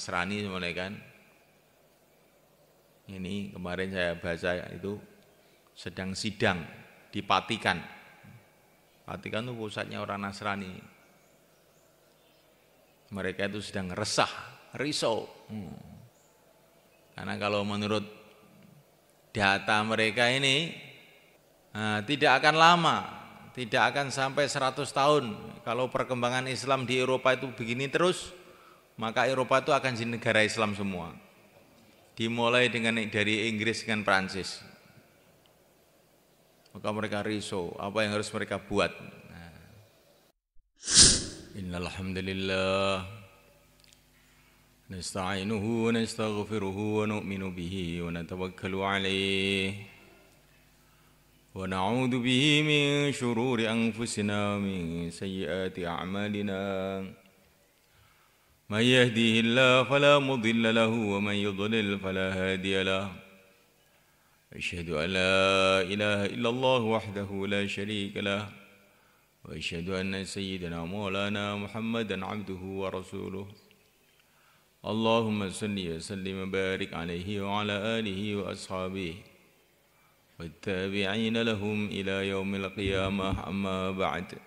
Nasrani mulai kan. Ini kemarin saya baca itu sedang sidang di Vatikan. Vatikan itu pusatnya orang Nasrani. Mereka itu sedang resah, risau. Karena kalau menurut data mereka ini tidak akan lama, tidak akan sampai 100 tahun. Kalau perkembangan Islam di Eropa itu begini terus, maka Eropa itu akan jadi negara Islam semua. Dimulai dari Inggris dengan Prancis. Maka mereka risau, apa yang harus mereka buat? Innal hamdalillah nasta'inuhu wa nastaghfiruhu wa nu'minu bihi wa natawakkalu 'alaihi wa na'udzu bihi min shururi anfusina wa min sayyiati a'malina. من يهديه الله فلا مضل له ومن يضلل فلا هادي له أشهد أن لا إله إلا الله وحده لا شريك له وأشهد أن سيدنا مولانا محمدا عبده ورسوله اللهم صل وسلم وبارك عليه وعلى آله وأصحابه والتابعين لهم إلى يوم القيامة أما بعد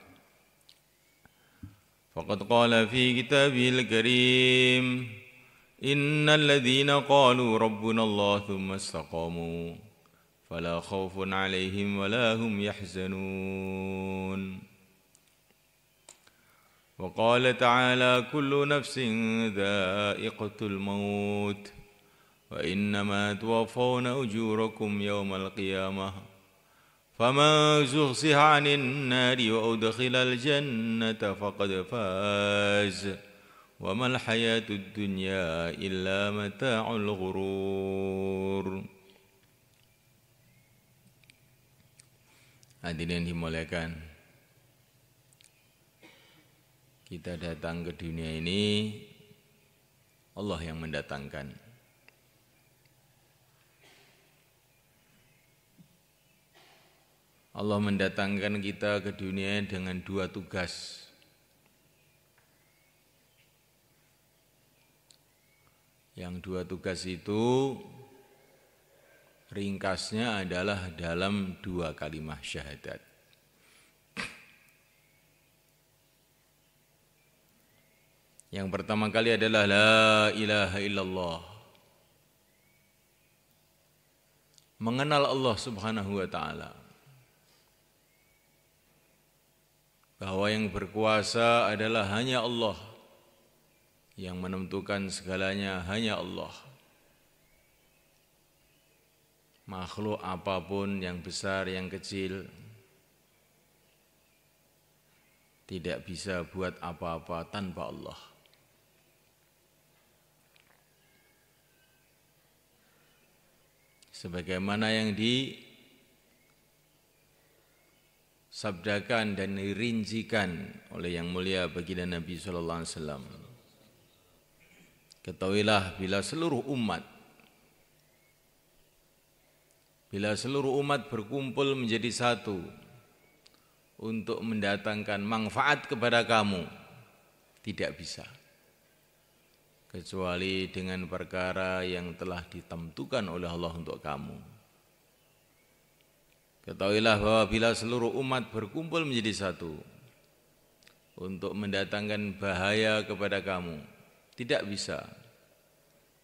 فقد قال في كتابه الكريم إن الذين قالوا ربنا الله ثم استقاموا فلا خوف عليهم ولا هم يحزنون وقال تعالى كل نفس ذائقة الموت وإنما توفون أجوركم يوم القيامة فمن زحزح عن النار وأدخل الجنة فقد فاز وما الحياة الدنيا إلا متاع الغرور. Hadirin dimuliakan, kita datang ke dunia ini Allah yang mendatangkan. Allah mendatangkan kita ke dunia dengan dua tugas. Yang dua tugas itu ringkasnya adalah dalam dua kalimat syahadat. Yang pertama kali adalah la ilaha illallah. Mengenal Allah Subhanahu wa taala. Bahwa yang berkuasa adalah hanya Allah, yang menentukan segalanya hanya Allah. Makhluk apapun yang besar yang kecil tidak bisa buat apa-apa tanpa Allah. Sebagaimana yang sabdakan dan dirincikan oleh yang mulia baginda Nabi sallallahu alaihi wasallam. Ketahuilah bila seluruh umat berkumpul menjadi satu untuk mendatangkan manfaat kepada kamu, tidak bisa kecuali dengan perkara yang telah ditentukan oleh Allah untuk kamu. Ketahuilah bahwa bila seluruh umat berkumpul menjadi satu untuk mendatangkan bahaya kepada kamu, tidak bisa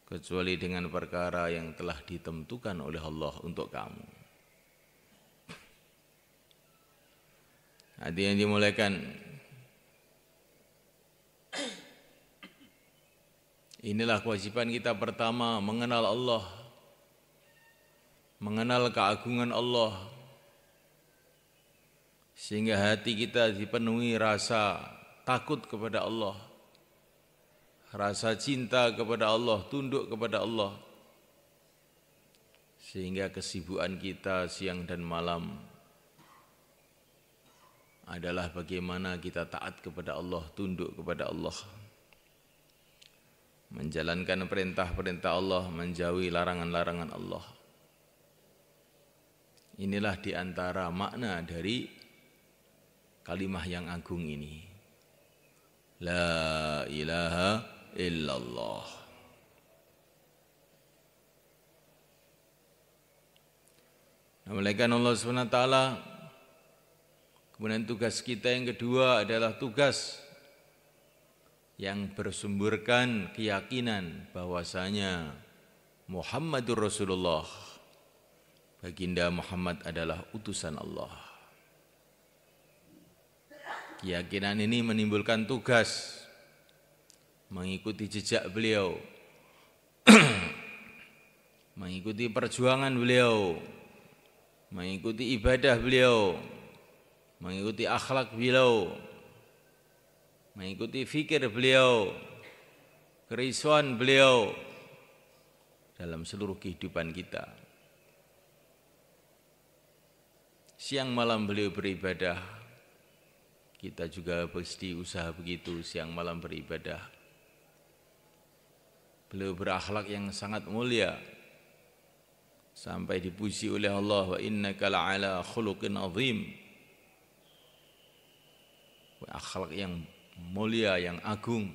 kecuali dengan perkara yang telah ditentukan oleh Allah untuk kamu. Hadirin yang dimuliakan, inilah kewajiban kita pertama, mengenal Allah, mengenal keagungan Allah, sehingga hati kita dipenuhi rasa takut kepada Allah, rasa cinta kepada Allah, tunduk kepada Allah, sehingga kesibukan kita siang dan malam adalah bagaimana kita taat kepada Allah, tunduk kepada Allah, menjalankan perintah-perintah Allah, menjauhi larangan-larangan Allah. Inilah diantara makna dari kalimah yang agung ini, la ilaha illallah. Memuliakan Allah SWT. Kemudian tugas kita yang kedua adalah tugas yang bersumberkan keyakinan bahwasanya Muhammadur Rasulullah, baginda Muhammad adalah utusan Allah. Keyakinan ini menimbulkan tugas mengikuti jejak beliau, mengikuti perjuangan beliau, mengikuti ibadah beliau, mengikuti akhlak beliau, mengikuti fikir beliau, kerisauan beliau dalam seluruh kehidupan kita. Siang malam beliau beribadah, kita juga mesti usaha begitu, siang malam beribadah. Beliau berakhlak yang sangat mulia, sampai dipuji oleh Allah, wa innaka la'ala khuluqin azim. Akhlak yang mulia, yang agung.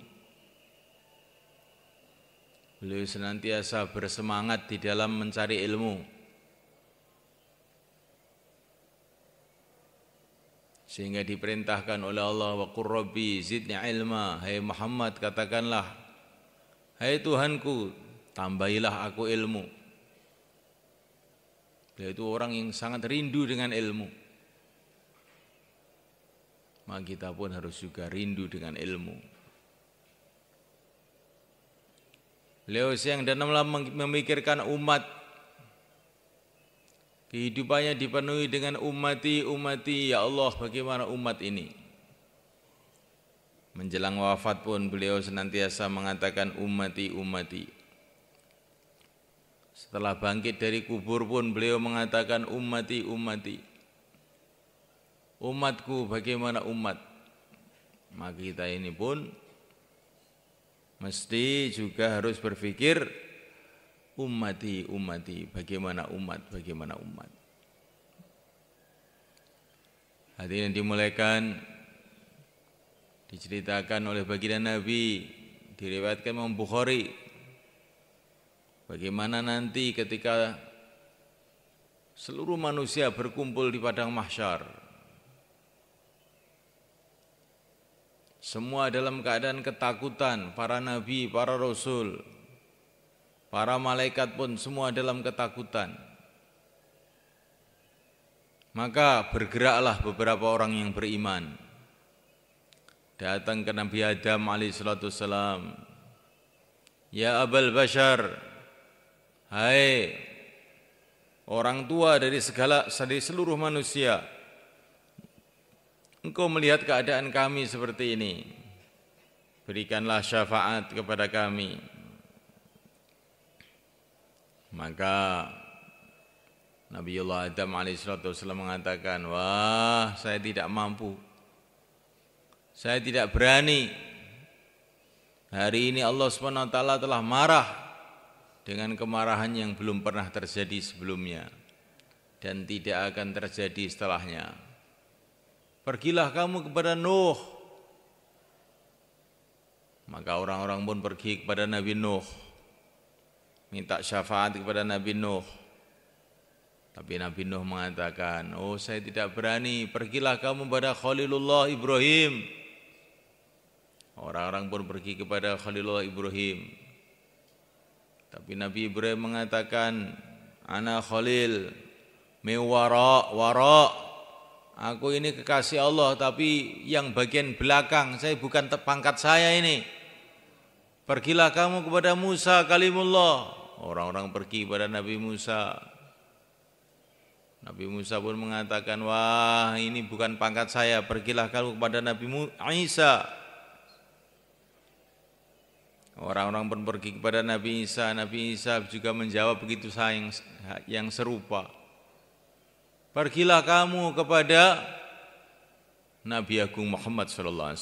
Beliau senantiasa bersemangat di dalam mencari ilmu, sehingga diperintahkan oleh Allah, wa qur rabbi zidni ilma. Hai Muhammad, katakanlah, hai Tuhanku, tambahilah aku ilmu. Beliau itu orang yang sangat rindu dengan ilmu. Maka kita pun harus juga rindu dengan ilmu. Beliau siang dan malam memikirkan umat. Kehidupannya dipenuhi dengan ummati, ummati, ya Allah, bagaimana umat ini. Menjelang wafat pun beliau senantiasa mengatakan ummati, ummati. Setelah bangkit dari kubur pun beliau mengatakan ummati, ummati. Umatku, bagaimana umat. Maka kita ini pun mesti juga harus berpikir ummati, ummati, bagaimana umat, bagaimana umat. Hadirin dimulakan, diceritakan oleh baginda Nabi, diriwayatkan Imam Bukhari, bagaimana nanti ketika seluruh manusia berkumpul di padang mahsyar, semua dalam keadaan ketakutan, para nabi, para rasul, para malaikat pun semua dalam ketakutan. Maka bergeraklah beberapa orang yang beriman, datang ke Nabi Adam alaihissalam. Ya Abal Bashar, hai orang tua dari seluruh manusia, engkau melihat keadaan kami seperti ini, berikanlah syafaat kepada kami. Maka Nabiullah Adam alaihissalam mengatakan, wah, saya tidak mampu, saya tidak berani. Hari ini Allah SWT telah marah dengan kemarahan yang belum pernah terjadi sebelumnya dan tidak akan terjadi setelahnya. Pergilah kamu kepada Nuh. Maka orang-orang pun pergi kepada Nabi Nuh, minta syafaat kepada Nabi Nuh. Tapi Nabi Nuh mengatakan, oh, saya tidak berani. Pergilah kamu kepada Khalilullah Ibrahim. Orang-orang pun pergi kepada Khalilullah Ibrahim. Tapi Nabi Ibrahim mengatakan, ana Khalil mewara wara. Aku ini kekasih Allah, tapi yang bagian belakang, saya bukan pangkat saya ini. Pergilah kamu kepada Musa kalimullah. Orang-orang pergi kepada Nabi Musa. Nabi Musa pun mengatakan, wah, ini bukan pangkat saya. Pergilah kamu kepada Nabi Isa. Orang-orang pun pergi kepada Nabi Isa. Nabi Isa juga menjawab begitu yang serupa. Pergilah kamu kepada Nabi Agung Muhammad SAW.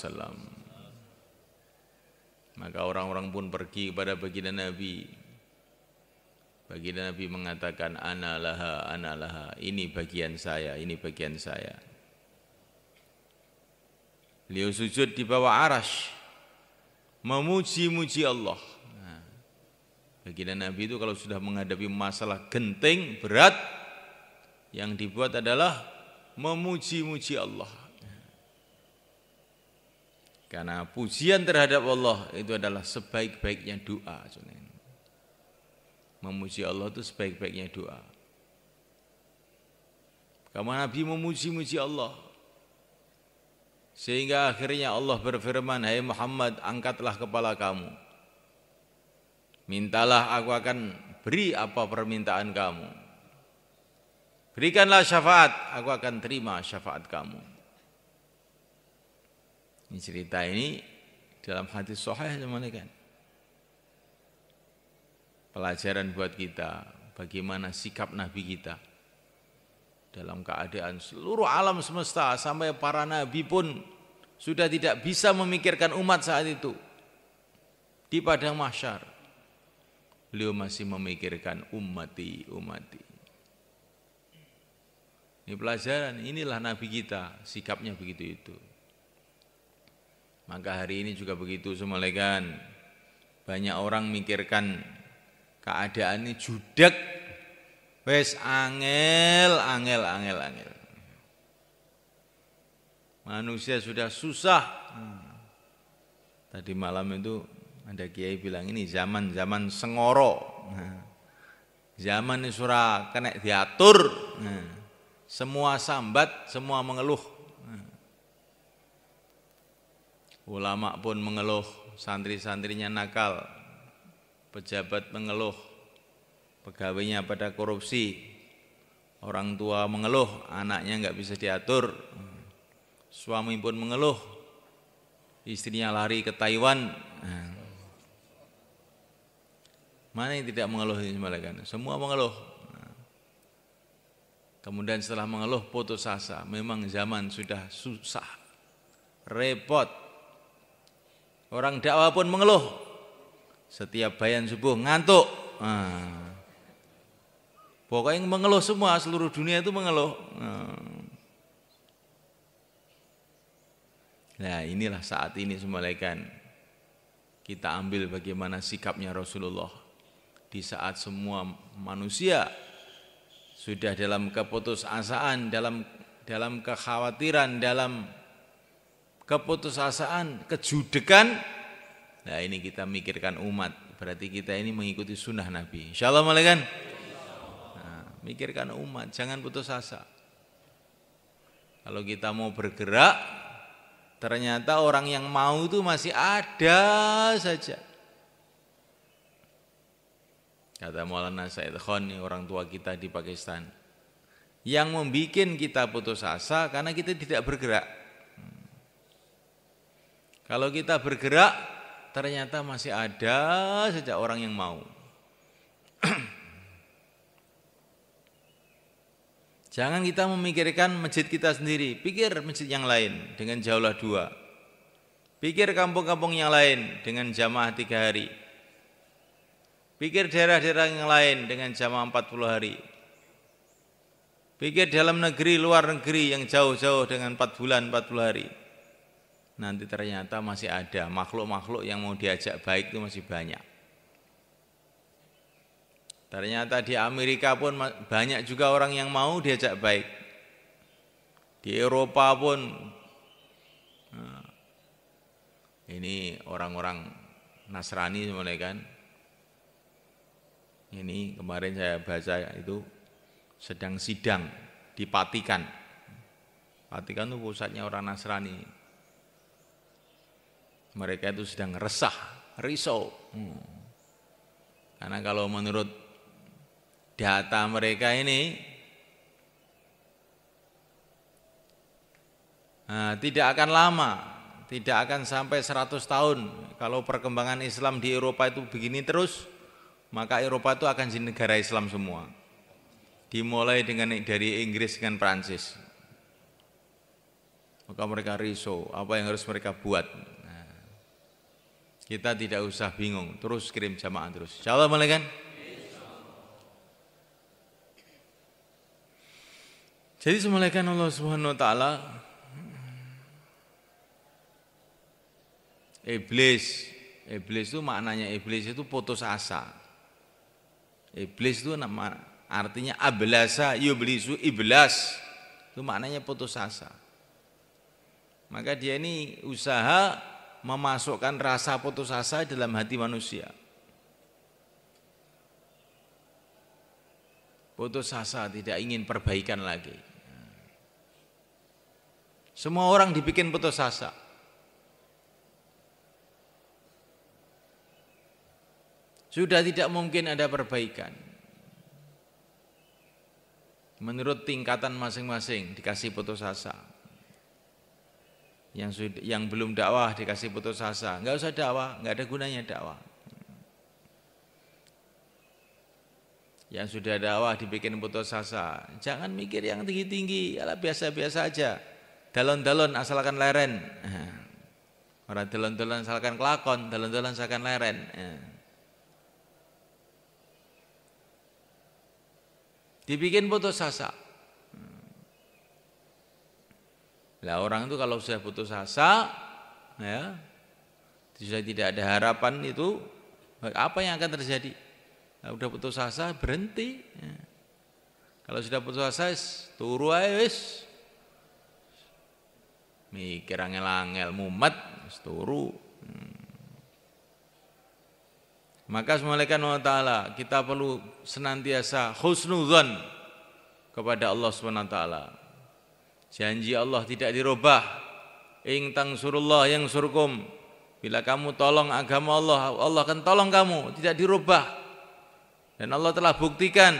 Maka orang-orang pun pergi kepada baginda Nabi. Baginda Nabi mengatakan, ana laha, ini bagian saya, ini bagian saya. Beliau sujud di bawah arasy, memuji-muji Allah. Baginda Nabi itu kalau sudah menghadapi masalah genting, berat, Yang dibuat adalah memuji-muji Allah. Karena pujian terhadap Allah itu adalah sebaik-baiknya doa. Memuji Allah itu sebaik-baiknya doa. Kamu Nabi memuji-muji Allah. Sehingga akhirnya Allah berfirman, "Hai Muhammad, angkatlah kepala kamu. Mintalah, aku akan beri apa permintaan kamu. Berikanlah syafaat, aku akan terima syafaat kamu." Ini cerita ini dalam hadis sahih kan. Pelajaran buat kita, bagaimana sikap Nabi kita dalam keadaan seluruh alam semesta, sampai para nabi pun sudah tidak bisa memikirkan umat saat itu. Di padang mahsyar beliau masih memikirkan ummati. Ini pelajaran, inilah Nabi kita, sikapnya begitu itu. Maka hari ini juga begitu semalekan. Banyak orang mikirkan keadaan ini judak, wes angel. Manusia sudah susah. Tadi malam itu ada kiai bilang ini zaman sengoro. Zaman ini surah kena diatur. Semua sambat, semua mengeluh. Ulama pun mengeluh, santri-santrinya nakal, pejabat mengeluh, pegawainya pada korupsi, orang tua mengeluh, anaknya enggak bisa diatur, suami pun mengeluh, istrinya lari ke Taiwan. Mana yang tidak mengeluh ini semalakan? Semua mengeluh. Kemudian setelah mengeluh putus asa, memang zaman sudah susah, repot. Orang dakwah pun mengeluh. Setiap bayan subuh ngantuk. Pokoknya mengeluh semua, seluruh dunia itu mengeluh. Nah, inilah saat ini semalekan kita ambil bagaimana sikapnya Rasulullah di saat semua manusia sudah dalam keputusasaan, dalam kekhawatiran, dalam keputusasaan, kejudekan. Nah, ini kita mikirkan umat. Berarti kita ini mengikuti sunnah Nabi. Insyaallah malaikat. Nah, mikirkan umat, jangan putus asa. Kalau kita mau bergerak, ternyata orang yang mau itu masih ada saja. Kata Maulana Said Khan, orang tua kita di Pakistan, yang membuat kita putus asa karena kita tidak bergerak. Kalau kita bergerak, ternyata masih ada saja orang yang mau. Jangan kita memikirkan masjid kita sendiri, pikir masjid yang lain dengan jauhlah 2. Pikir kampung-kampung yang lain dengan jamaah 3 hari. Pikir daerah-daerah yang lain dengan jamaah 40 hari. Pikir dalam negeri, luar negeri yang jauh-jauh dengan 4 bulan 40 hari. Nanti ternyata masih ada makhluk-makhluk yang mau diajak baik itu masih banyak. Ternyata di Amerika pun banyak juga orang yang mau diajak baik. Di Eropa pun ini orang-orang Nasrani mulai kan. Ini kemarin saya baca itu sedang sidang di Vatikan. Vatikan itu pusatnya orang Nasrani. Mereka itu sedang risau. Karena kalau menurut data mereka ini tidak akan lama, tidak akan sampai 100 tahun. Kalau perkembangan Islam di Eropa itu begini terus, maka Eropa itu akan jadi negara Islam semua. Dimulai dari Inggris dengan Prancis. Maka mereka risau, apa yang harus mereka buat? Kita tidak usah bingung, terus kirim jamaah terus. Insyaallah malaikat. Jadi semalakan Allah Subhanahu wa taala, iblis itu maknanya iblis itu putus asa. Iblis itu Artinya ablasa yublisu iblas. Itu maknanya putus asa. Maka dia ini usaha memasukkan rasa putus asa dalam hati manusia. Putus asa, tidak ingin perbaikan lagi. Semua orang dibikin putus asa. Sudah tidak mungkin ada perbaikan. Menurut tingkatan masing-masing dikasih putus asa. Yang belum dakwah dikasih putus asa. Enggak usah dakwah, enggak ada gunanya dakwah. Yang sudah dakwah dibikin putus asa. Jangan mikir yang tinggi-tinggi, ala biasa-biasa aja. Dalon-dalon asalkan leren. Orang dalon-dalon asalkan kelakon, dalon-dalon asalkan leren. Dibikin putus asa. Lah orang itu kalau sudah putus asa, ya, sudah tidak ada harapan itu, apa yang akan terjadi? Udah putus asa berhenti. Kalau sudah putus asa turu ae wis. Mikir angel-angel mumet wis turu. Maka subhanahu wa ta'ala kita perlu senantiasa husnudzon kepada Allah subhanahu wa ta'ala. Janji Allah tidak dirubah. In tansurullah yansurkum. Bila kamu tolong agama Allah, Allah akan tolong kamu, tidak dirubah. Dan Allah telah buktikan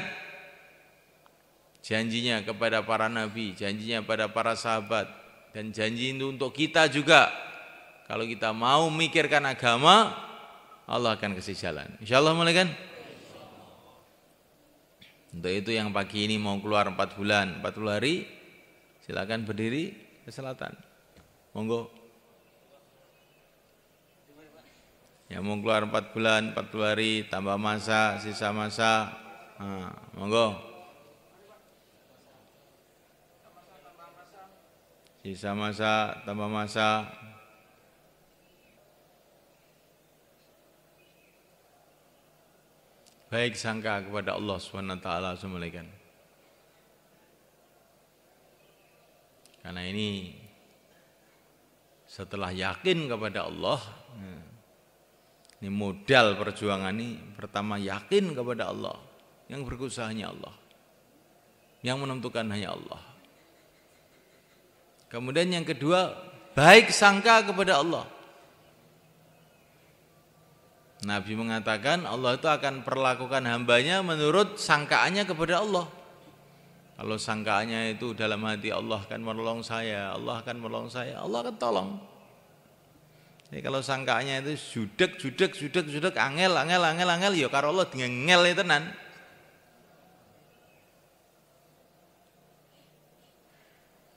janjinya kepada para nabi, janjinya pada para sahabat, dan janji itu untuk kita juga. Kalau kita mau mikirkan agama, Allah akan kasih jalan. Insyaallah mulai kan? Untuk itu yang pagi ini mau keluar 4 bulan, 40 hari, silakan berdiri ke selatan. Monggo. Yang mau keluar 4 bulan, 40 hari, tambah masa, sisa masa, monggo. Sisa masa, tambah masa. Baik sangka kepada Allah Subhanahu wa taala semulaikan. Karena ini setelah yakin kepada Allah, ini modal perjuangan ini. Pertama yakin kepada Allah, yang berusaha hanya Allah, yang menentukan hanya Allah. Kemudian yang kedua, baik sangka kepada Allah. Nabi mengatakan Allah itu akan perlakukan hambanya menurut sangkaannya kepada Allah. Kalau sangkaannya itu dalam hati Allah akan menolong saya, Allah akan menolong saya, Allah akan tolong. Jadi kalau sangkaannya itu judek, angel, ya karo Allah dengan ngel itu tenan.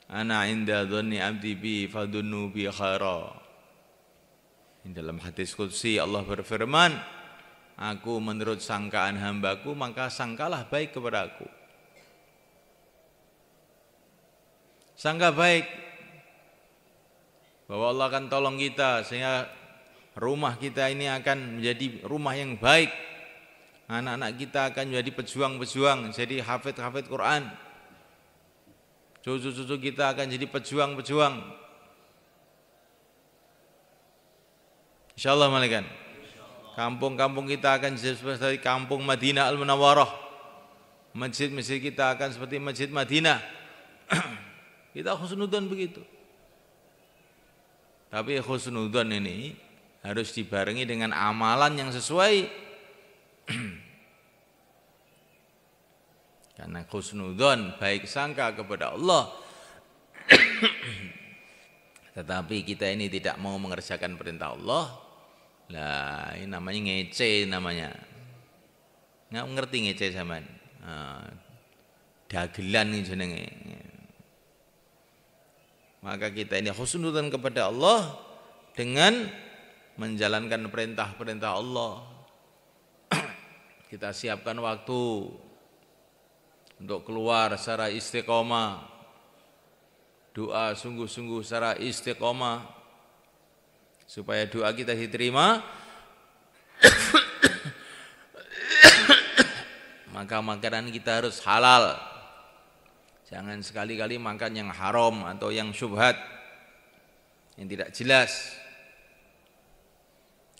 Ana inda dhanni abdi bi fadunnu bi khaira. Dalam hadis qudsi Allah berfirman, aku menurut sangkaan hambaku maka sangkalah baik kepada aku. Sangka baik bahwa Allah akan tolong kita sehingga rumah kita ini akan menjadi rumah yang baik. Anak-anak kita akan menjadi pejuang-pejuang, jadi hafid-hafid Quran. Cucu-cucu kita akan jadi pejuang-pejuang. Insyaallah malaikat. Kampung-kampung kita akan jadi seperti kampung Madinah Al-Munawwarah. Masjid-masjid kita akan seperti Masjid Madinah. Kita husnudzon begitu. Tapi husnudzon ini harus dibarengi dengan amalan yang sesuai. Karena husnudzon baik sangka kepada Allah. Tetapi kita ini tidak mau mengerjakan perintah Allah. Lah, ini namanya ngece namanya. Nggak ngerti ngece zaman. Dagelan ini jenenge. Maka kita ini husnudzon kepada Allah dengan menjalankan perintah-perintah Allah. Kita siapkan waktu untuk keluar secara istiqomah. Doa sungguh-sungguh secara istiqomah supaya doa kita diterima. maka makanan kita harus halal. Jangan sekali-kali makan yang haram atau yang syubhat, yang tidak jelas.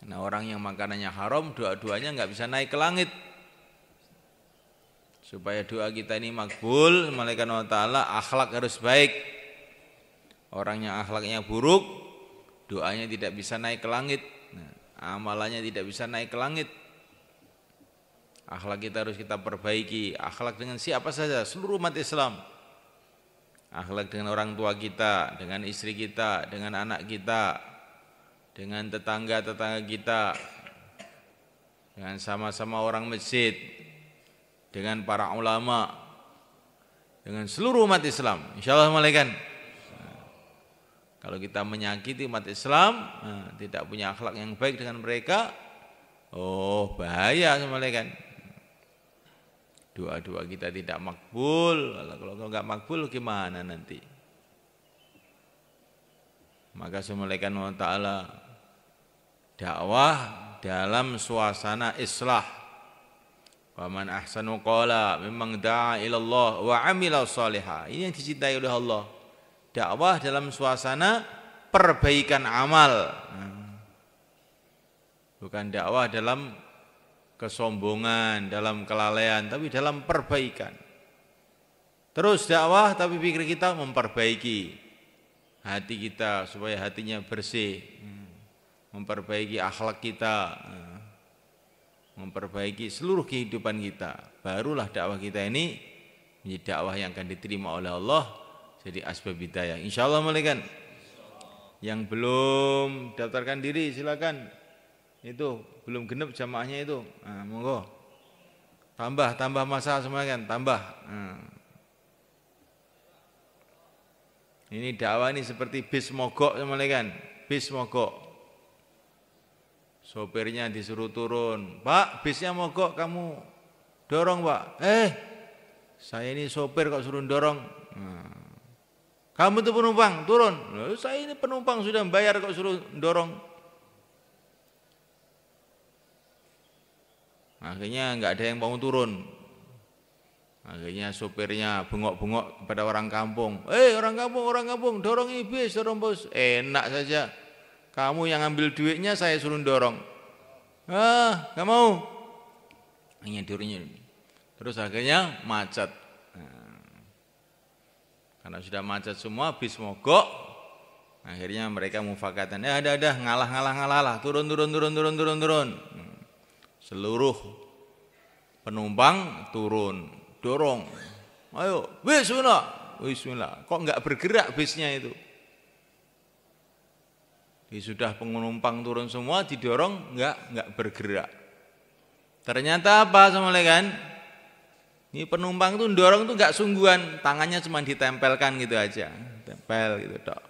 Nah, orang yang makanannya haram, doa-doanya nggak bisa naik ke langit. Supaya doa kita ini makbul, malaikat Allah Ta'ala, akhlak harus baik. Orang yang akhlaknya buruk, doanya tidak bisa naik ke langit. Nah, amalannya tidak bisa naik ke langit. Akhlak kita harus kita perbaiki. Akhlak dengan siapa saja, seluruh umat Islam. Akhlak dengan orang tua kita, dengan istri kita, dengan anak kita, dengan tetangga-tetangga kita, dengan sama-sama orang masjid, dengan para ulama, dengan seluruh umat Islam. Insyaallah malaikat. Kalau kita menyakiti umat Islam, tidak punya akhlak yang baik dengan mereka, oh bahaya malaikat. Doa-doa kita tidak makbul. Kalau enggak makbul gimana nanti? Maka semulaikan Allah Ta'ala dakwah dalam suasana islah. Wa man ahsanu qala mimman da'a ila Allah wa 'amila shalihan. Ini yang dicintai oleh Allah. Dakwah dalam suasana perbaikan amal. Bukan dakwah dalam kesombongan, dalam kelalaian, tapi dalam perbaikan. Terus dakwah tapi pikir kita memperbaiki hati kita supaya hatinya bersih, memperbaiki akhlak kita, memperbaiki seluruh kehidupan kita. Barulah dakwah kita ini menjadi dakwah yang akan diterima oleh Allah, jadi asbab hidayah. Insyaallah malaikat. Yang belum daftarkan diri silakan. Itu belum genep jamaahnya itu. Nah, monggo. Tambah masa semua kan, tambah. Ini dakwah ini seperti bis mogok sama kan, bis mogok. Sopirnya disuruh turun, "Pak, bisnya mogok, kamu dorong, Pak." Saya ini sopir kok suruh dorong. Kamu tuh penumpang, turun. Loh, saya ini penumpang sudah bayar kok suruh dorong. Akhirnya nggak ada yang mau turun. Akhirnya sopirnya bengok-bengok kepada orang kampung. Orang kampung, dorong ini bis, dorong bos. Enak saja. Kamu yang ambil duitnya, saya suruh dorong. Nggak mau. Hanya dirinya. Terus akhirnya macet. Karena sudah macet semua, bis mogok. Akhirnya mereka mufakatan. Ada, ngalah. Turun. Seluruh penumpang turun, dorong. Ayo, bismillah. Kok enggak bergerak bisnya itu? Sudah penumpang turun semua, didorong enggak bergerak. Ternyata apa sama kan? Ini penumpang tuh dorong tuh enggak sungguhan, tangannya cuma ditempelkan gitu aja, tempel gitu tok.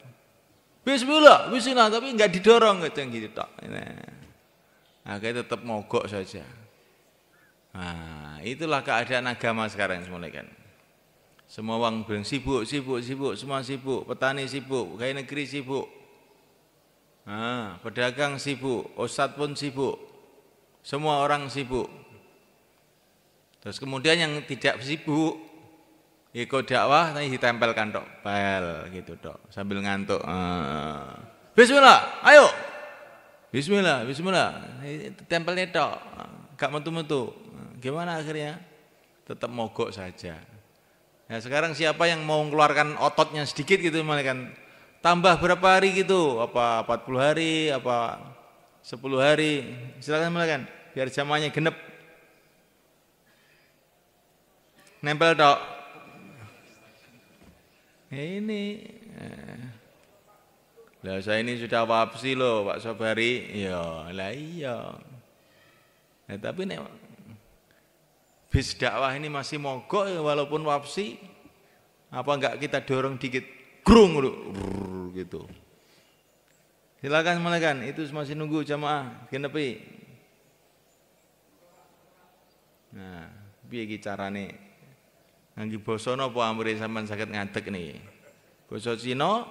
Bismillah, tapi enggak didorong gitu tok. Akhirnya tetap mogok saja. Nah, itulah keadaan agama sekarang semuanya kan. Semua orang bilang sibuk, semua sibuk, petani sibuk, pegawai negeri sibuk. Pedagang sibuk, ustadz pun sibuk. Semua orang sibuk. Terus kemudian yang tidak sibuk ikut dakwah tapi ditempelkan tok, pel gitu tok, sambil ngantuk. Bismillah, ayo. Bismillah, tempelnya tok, gak metu-metu. Gimana akhirnya? Tetap mogok saja. Nah, sekarang siapa yang mau mengeluarkan ototnya sedikit gitu kan? Tambah berapa hari gitu? Apa 40 hari, apa 10 hari? Silakan, biar jamaahnya genep. Nempel tok. Ini lah saya ini sudah wapsi loh Pak Sobari. Ya lah iya. Nah, tapi nek bis dakwah ini masih mogok ya, walaupun wapsi, apa enggak kita dorong dikit, grung gitu. Silakan melakukan, itu masih nunggu jamaah genepi. Nah, piye iki carane? Nganggo basa napa amrih sampean saged ngadeg niki? Basa Cina,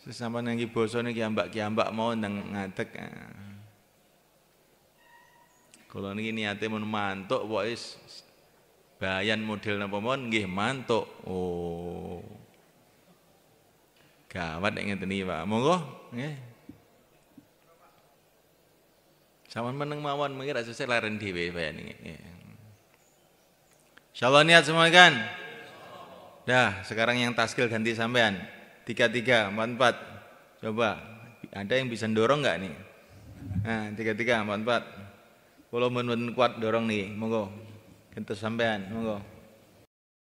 sampeyan nganggo basa niki kiambak mau ndang ngadeg. Kula niki niate mun mantuk pokoke bayan model napa mawon nggih mantuk. Oh. Gawat nek ngeten iki, Pak. Monggo, nggih. Sampun meneng mawon mengki ra sesuk laren dhewe bayan iki. Insyaallah niat semua kan? Dah, sekarang yang taskil ganti sampean. 33, 44. Coba, ada yang bisa dorong enggak nih? Nah, 33, 44. Kalau mun kuat dorong nih, monggo. Kentus sampean, monggo.